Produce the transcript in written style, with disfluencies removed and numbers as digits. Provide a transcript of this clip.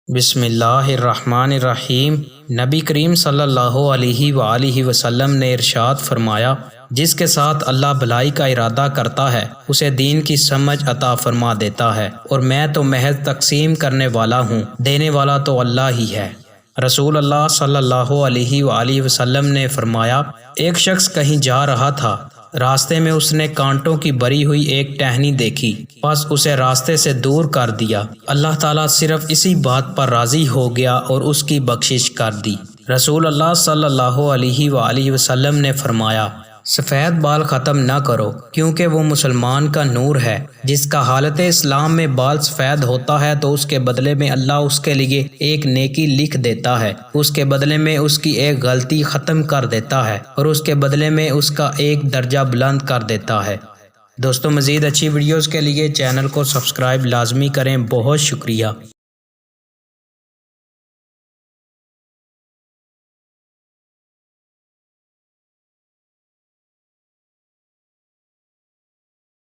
بسم اللہ الرحمن الرحیم۔ نبی کریم صلی اللہ علیہ وآلہ وسلم نے ارشاد فرمایا، جس کے ساتھ اللہ بھلائی کا ارادہ کرتا ہے اسے دین کی سمجھ عطا فرما دیتا ہے، اور میں تو محض تقسیم کرنے والا ہوں، دینے والا تو اللہ ہی ہے۔ رسول اللہ صلی اللہ علیہ وآلہ وسلم نے فرمایا، ایک شخص کہیں جا رہا تھا، راستے میں اس نے کانٹوں کی بری ہوئی ایک ٹہنی دیکھی، بس اسے راستے سے دور کر دیا۔ اللہ تعالیٰ صرف اسی بات پر راضی ہو گیا اور اس کی بخشش کر دی۔ رسول اللہ صلی اللہ علیہ وآلہ وسلم نے فرمایا، سفید بال ختم نہ کرو، کیونکہ وہ مسلمان کا نور ہے۔ جس کا حالت اسلام میں بال سفید ہوتا ہے تو اس کے بدلے میں اللہ اس کے لیے ایک نیکی لکھ دیتا ہے، اس کے بدلے میں اس کی ایک غلطی ختم کر دیتا ہے، اور اس کے بدلے میں اس کا ایک درجہ بلند کر دیتا ہے۔ دوستو، مزید اچھی ویڈیوز کے لیے چینل کو سبسکرائب لازمی کریں۔ بہت شکریہ۔